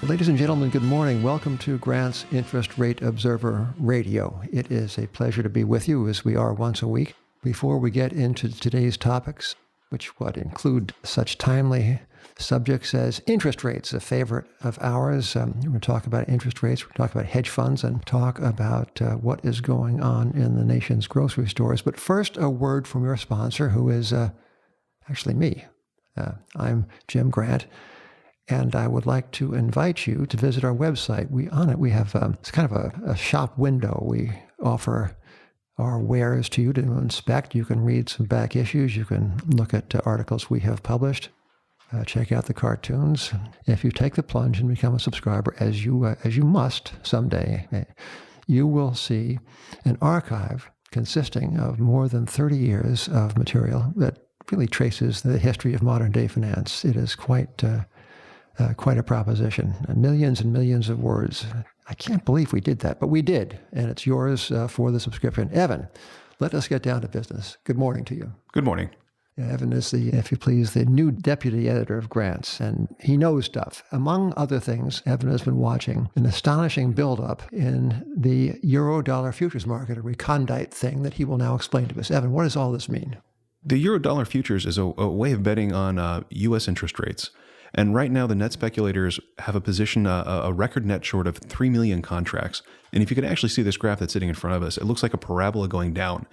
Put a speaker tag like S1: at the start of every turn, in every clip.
S1: Ladies and gentlemen, good morning. Welcome to Grant's Interest Rate Observer Radio. It is a pleasure to be with you as we are once a week. Before we get into today's topics, which would include such timely subjects as interest rates, a favorite of ours. We're going to talk about interest rates, we're going to talk about hedge funds, and talk about what is going on in the nation's grocery stores. But first, a word from your sponsor, who is actually me. I'm Jim Grant. And I would like to invite you to visit our website. On it we have it's kind of a shop window. We offer our wares to you to inspect. You can read some back issues. You can look at articles we have published. Check out the cartoons. If you take the plunge and become a subscriber, as you must someday, you will see an archive consisting of more than 30 years of material that really traces the history of modern-day finance. It is quite a proposition. Millions and millions of words. I can't believe we did that, but we did, and it's yours for the subscription. Evan, let us get down to business. Good morning to you.
S2: Good morning.
S1: Evan is if you please, the new deputy editor of Grants, and he knows stuff. Among other things, Evan has been watching an astonishing buildup in the Eurodollar futures market, a recondite thing that he will now explain to us. Evan, what does all this mean?
S2: The Eurodollar futures is a way of betting on U.S. interest rates. And right now, the net speculators have a position, a record net short of 3 million contracts. And if you can actually see this graph that's sitting in front of us, it looks like a parabola going down.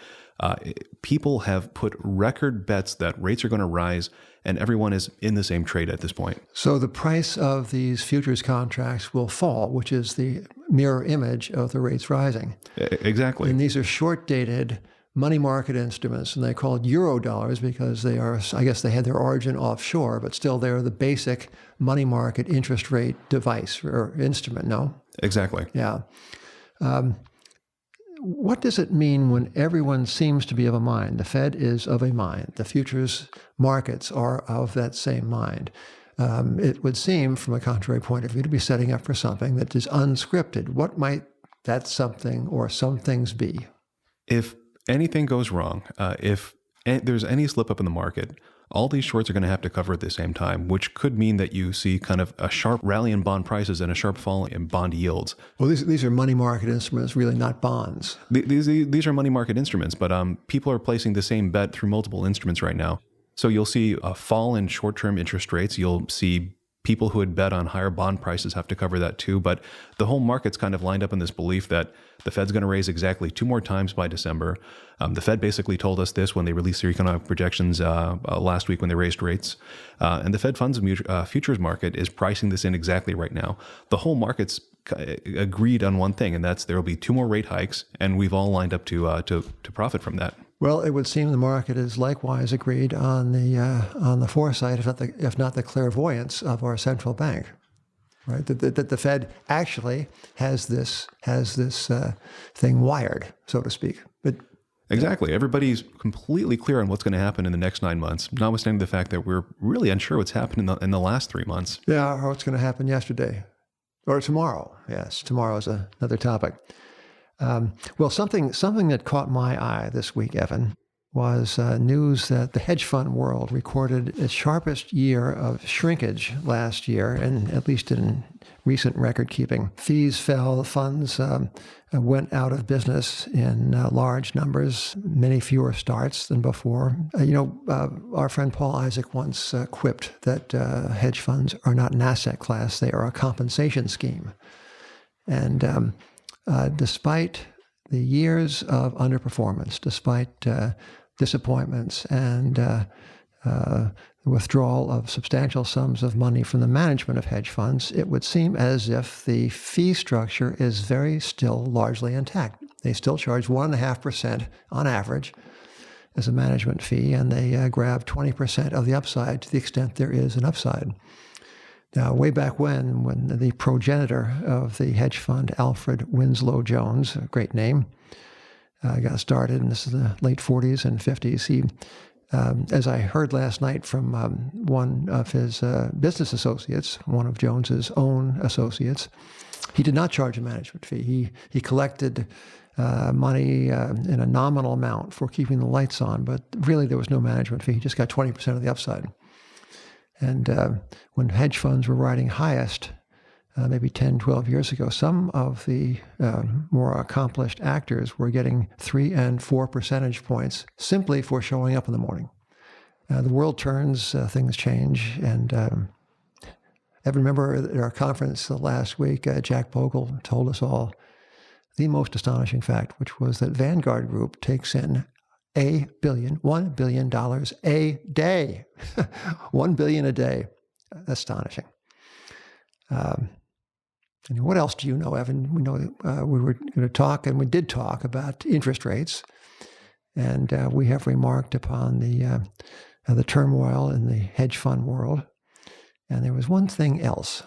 S2: People have put record bets that rates are going to rise, and everyone is in the same trade at this point.
S1: So the price of these futures contracts will fall, which is the mirror image of the rates rising.
S2: Exactly.
S1: And these are short-dated money market instruments, and they're called Eurodollars because they are, I guess they had their origin offshore, but still they're the basic money market interest rate device or instrument, no?
S2: Exactly.
S1: Yeah. What does it mean when everyone seems to be of a mind? The Fed is of a mind. The futures markets are of that same mind. It would seem, from a contrary point of view, to be setting up for something that is unscripted. What might that something or some things be?
S2: If anything goes wrong, if there's any slip up in the market, all these shorts are going to have to cover at the same time, which could mean that you see kind of a sharp rally in bond prices and a sharp fall in bond yields.
S1: Well, these are money market instruments, really not bonds.
S2: These are money market instruments, but people are placing the same bet through multiple instruments right now. So you'll see a fall in short-term interest rates. You'll see people who had bet on higher bond prices have to cover that too. But the whole market's kind of lined up in this belief that the Fed's going to raise exactly 2 more times by December. The Fed basically told us this when they released their economic projections last week when they raised rates. And the Fed funds futures market is pricing this in exactly right now. The whole market's agreed on one thing, and that's there will be 2 more rate hikes, and we've all lined up to profit from that.
S1: Well, it would seem the market is likewise agreed on the foresight, if not the clairvoyance of our central bank, right? That the Fed actually has this thing wired, so to speak. But
S2: exactly, everybody's completely clear on what's going to happen in the next 9 months, notwithstanding the fact that we're really unsure what's happened in the last 3 months.
S1: Yeah, or what's going to happen yesterday, or tomorrow. Yes, tomorrow is another topic. Well, something that caught my eye this week, Evan, was news that the hedge fund world recorded its sharpest year of shrinkage last year, and at least in recent record keeping. Fees fell, funds went out of business in large numbers, many fewer starts than before. Our friend Paul Isaac once quipped that hedge funds are not an asset class, they are a compensation scheme. And despite the years of underperformance, despite disappointments and the withdrawal of substantial sums of money from the management of hedge funds, it would seem as if the fee structure is still largely intact. They still charge 1.5% on average as a management fee, and they grab 20% of the upside to the extent there is an upside. Now, way back when the progenitor of the hedge fund, Alfred Winslow Jones, a great name, got started, and this is the late 40s and 50s, he, as I heard last night from one of his business associates, one of Jones's own associates, he did not charge a management fee. He collected money in a nominal amount for keeping the lights on, but really there was no management fee. He just got 20% of the upside. And when hedge funds were riding highest, maybe 10, 12 years ago, some of the more accomplished actors were getting 3 and 4 percentage points simply for showing up in the morning. The world turns, things change, and I remember at our conference last week, Jack Bogle told us all the most astonishing fact, which was that Vanguard Group takes in $1 billion a day. $1 billion a day. Astonishing. And what else do you know, Evan? We know we were going to talk, and we did talk about interest rates, and we have remarked upon the turmoil in the hedge fund world. And there was one thing else.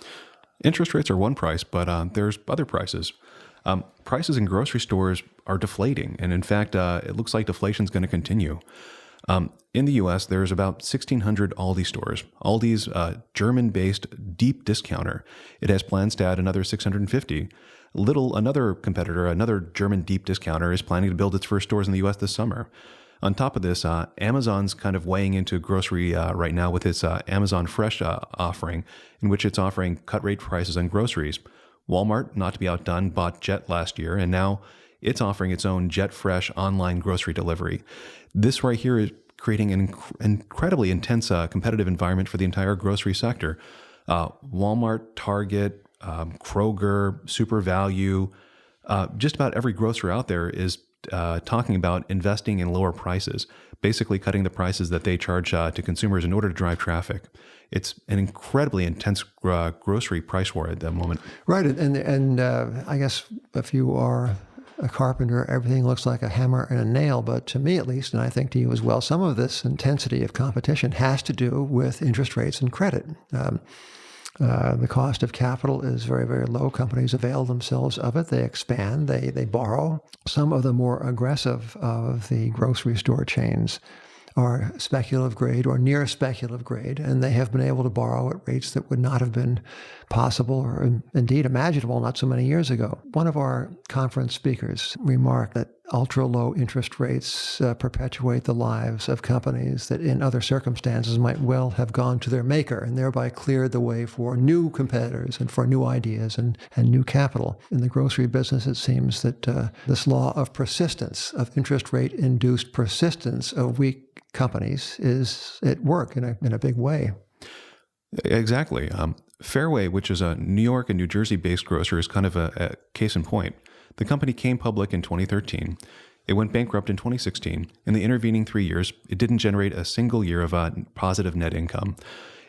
S2: Interest rates are one price, but there's other prices. Prices in grocery stores are deflating, and in fact, it looks like deflation is going to continue. In the U.S., there's about 1,600 Aldi stores. Aldi's German-based deep discounter. It has plans to add another 650. Another competitor, another German deep discounter, is planning to build its first stores in the U.S. this summer. On top of this, Amazon's kind of weighing into grocery right now with its Amazon Fresh offering, in which it's offering cut-rate prices on groceries. Walmart, not to be outdone, bought Jet last year, and now it's offering its own Jet Fresh online grocery delivery. This right here is creating an incredibly intense competitive environment for the entire grocery sector. Walmart, Target, Kroger, Super Value, just about every grocer out there is talking about investing in lower prices, basically cutting the prices that they charge to consumers in order to drive traffic. It's an incredibly intense grocery price war at the moment.
S1: Right, and I guess if you are a carpenter, everything looks like a hammer and a nail, but to me at least, and I think to you as well, some of this intensity of competition has to do with interest rates and credit. The cost of capital is very, very low. Companies avail themselves of it. They expand. They borrow. Some of the more aggressive of the grocery store chains are speculative grade or near speculative grade, and they have been able to borrow at rates that would not have been possible or indeed imaginable not so many years ago. One of our conference speakers remarked that ultra-low interest rates perpetuate the lives of companies that in other circumstances might well have gone to their maker and thereby cleared the way for new competitors and for new ideas and new capital. In the grocery business, it seems that this law of persistence, of interest rate-induced persistence of weak companies is at work in a big way.
S2: Exactly. Fairway, which is a New York and New Jersey-based grocer, is kind of a case in point. The company came public in 2013. It went bankrupt in 2016. In the intervening 3 years, it didn't generate a single year of positive net income.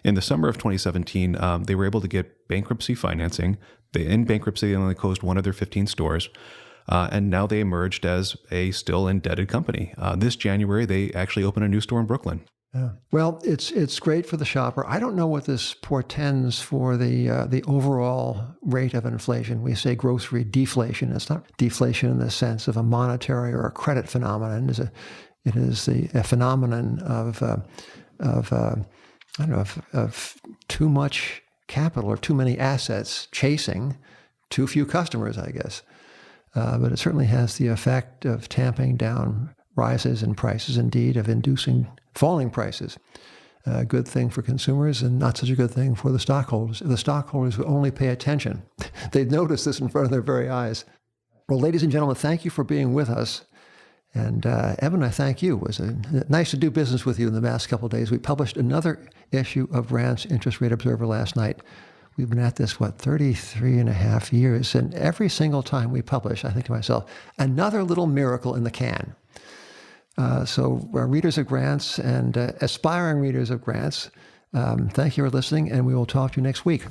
S2: In the summer of 2017, they were able to get bankruptcy financing. In bankruptcy, they only closed one of their 15 stores. And now they emerged as a still indebted company. This January, they actually opened a new store in Brooklyn.
S1: Yeah. Well, it's great for the shopper. I don't know what this portends for the overall rate of inflation. We say grocery deflation. It's not deflation in the sense of a monetary or a credit phenomenon. It is a phenomenon of too much capital or too many assets chasing too few customers, I guess. But it certainly has the effect of tamping down rises in prices, indeed, of inducing falling prices. A good thing for consumers and not such a good thing for the stockholders. If the stockholders would only pay attention, they'd notice this in front of their very eyes. Well, ladies and gentlemen, thank you for being with us. And Evan, I thank you. It was nice to do business with you in the last couple of days. We published another issue of Grant's Interest Rate Observer last night. We've been at this, 33 and a half years. And every single time we publish, I think to myself, another little miracle in the can. So readers of Grants and aspiring readers of Grants, thank you for listening, and we will talk to you next week.